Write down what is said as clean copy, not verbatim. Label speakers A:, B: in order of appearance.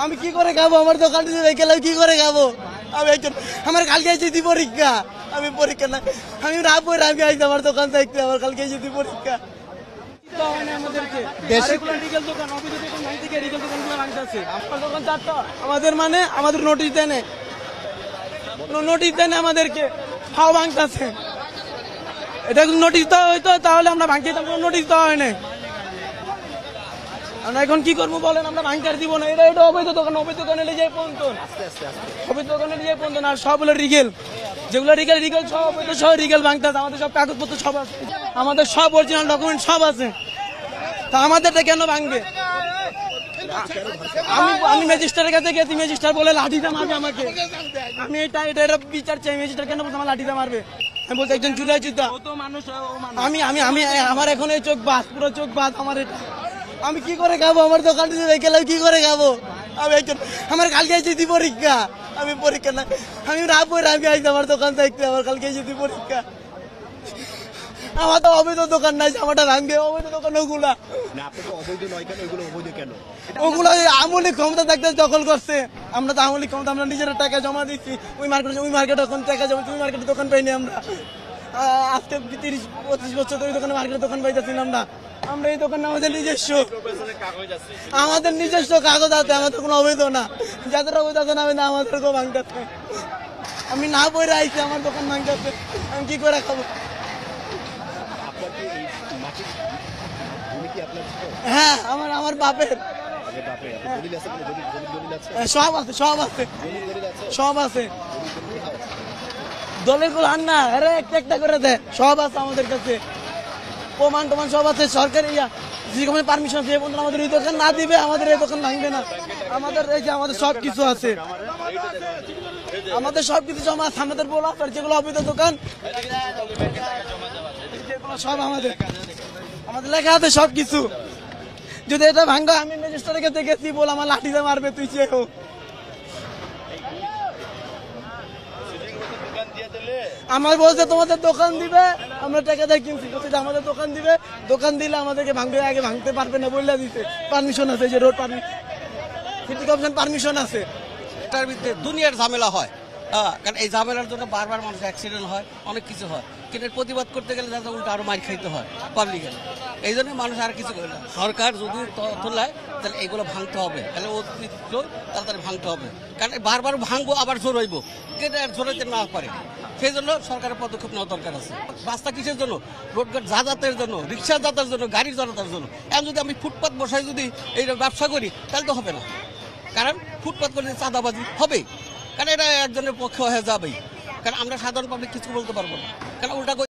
A: আমি কি করে খাবো? আমার দোকান গেলে কি করে খাবো? আমি একজন আমার কালকে এসেছি পরীক্ষা, আমি পরীক্ষা না আমি রাত পরে আমি আইছি আমার দোকান থাকতে, আমার কালকে এসেছি পরীক্ষা। আমাদের মানে আমাদের নোটিশ দেন, আমাদেরকে হাওয়া ভাঙতেছে। এটা নোটিশ দেওয়া হইতো তাহলে আমরা ভাঙতে দিতাম, কোনো নোটিশ দেওয়া হয় না। আমরা এখন কি করবো বলেন? আমরা ভাঙতে দিব না। এটা অবৈধ দোকান, অবৈধ দোকানে নিয়ে যাই পর্যন্ত, অবৈধ দোকানে নিয়ে পর্যন্ত না। সব হলো রিগেল, যেগুলো রিগেল সব অবৈধ, সব রিগেল ভাঙতেছে। আমাদের সব কাগজপত্র সব আছে, আমাদের সব অরিজিনাল ডকুমেন্ট সব আছে, তা আমাদেরটা কেন ভাঙবে? আমি ম্যাজিস্ট্রেটের কাছে গেছি, ম্যাজিস্ট্রেট বলে লাঠিটা মারবে আমাকে। আমি এটা বিচার চাই, ম্যাজিস্ট্রেট কেন বলছে আমার লাঠিটা মারবে? আমি বলছি একজন জুলাই যোদ্ধা। আমি আমি আমি আমার এখন এই চোখ বাদ, পুরো চোখ বাদ আমার। এটা আমি কি করে খাবো? আমার দোকান গেলে কি করে খাবো? আমি একজন আমার কালকে এসেছি পরীক্ষা, আমি পরীক্ষা না আমি রাত পরে আমি আইছি আমার দোকান থাকতে, আমার কালকে এসেছি পরীক্ষা। আমার তো অবৈধ দোকান নাই, আমারটা ভাঙবে অবৈধ দোকান। ওগুলো আমলি ক্ষমতা থাকতে দখল করছে। আমরা তো আমলি ক্ষমতা, আমরা নিজের টাকা জমা দিচ্ছি ওই মার্কেটে এখন টাকা জমা, ওই মার্কেটে দোকান পাইনি আমরা। আজকে 30-35 বছর ধরে দোকানে মার্কেটে দোকান পাইতেছিলাম না। আমরা এই দোকান আমাদের নিজস্ব কাগজ আছে, আমাদের কোনো অবৈধ না। যাদের অবৈধ আছে না আমাদেরকেও ভাঙতেছে। আমি না বইরে আইছি, আমার দোকান ভাঙতেছে, আমি কি করে খাবো? হ্যাঁ, আমার বাপের সব আছে, সব আছে। দলের গুলো আন না, আরে একটা করে দেয়, সব আছে আমাদের কাছে, প্রমাণ টমান সব আছে। সরকারি পারমিশন আছে, আমাদের এই দোকান না দিবে, আমাদের এই দোকান ভাঙবে না। আমাদের এই যে আমাদের সব কিছু আছে, আমাদের সবকিছু জমা আছে। আমাদের বলা যেগুলো অবৈধ দোকান সব আমাদের লেখা আছে সবকিছু। যদি এটা ভাঙ্গা, আমি ম্যাজিস্ট্রেটের কাছে গেছি, বল আমার লাঠিতে মারবে, তুই চেয়ে হোক। আমার বলছে তোমাদের দোকান দিবে, আমরা টাকা দিয়ে কিনছি, আমাদের দোকান দিবে, দোকান দিলে আমাদেরকে ভাঙবে, আগে ভাঙতে পারবে না বললে দিতে পারমিশন আছে, যে রোড সিটি কর্পোরেশন পারমিশন আছে।
B: এটার ভিতরে দুনিয়ার ঝামেলা হয়, কারণ এই ঝামেলার জন্য বারবার মানুষ অ্যাক্সিডেন্ট হয়, অনেক কিছু হয়। কিন্তু প্রতিবাদ করতে গেলে তাদের উল্টো আরো মার খাইতে হয় পাবলিকের। এই জন্য মানুষ আর কিছু করে না। সরকার যদি তোলায় তাহলে এগুলো ভাঙতে হবে, তাহলে অতিরিক্ত তাড়াতাড়ি ভাঙতে হবে। কারণ বারবার ভাঙবো আবার জোর হইব, কিন্তু আর জোরাইতে না পারে। সেই জন্য সরকারের পদক্ষেপ নেওয়া দরকার আছে। রাস্তা কিসের জন্য? রোডঘাট যাতায়াতের জন্য, রিক্সা যাতায়াতের জন্য, গাড়ির যাতায়াতের জন্য। এখন যদি আমি ফুটপাত বসাই যদি এই ব্যবসা করি, তাহলে তো হবে না। কারণ ফুটপাত করলে চাঁদাবাজি হবে, কারণ এটা একজনের পক্ষে হয়ে যাবেই। কারণ আমরা সাধারণ পাবলিক কিছু বলতে পারবো না, কারণ উল্টা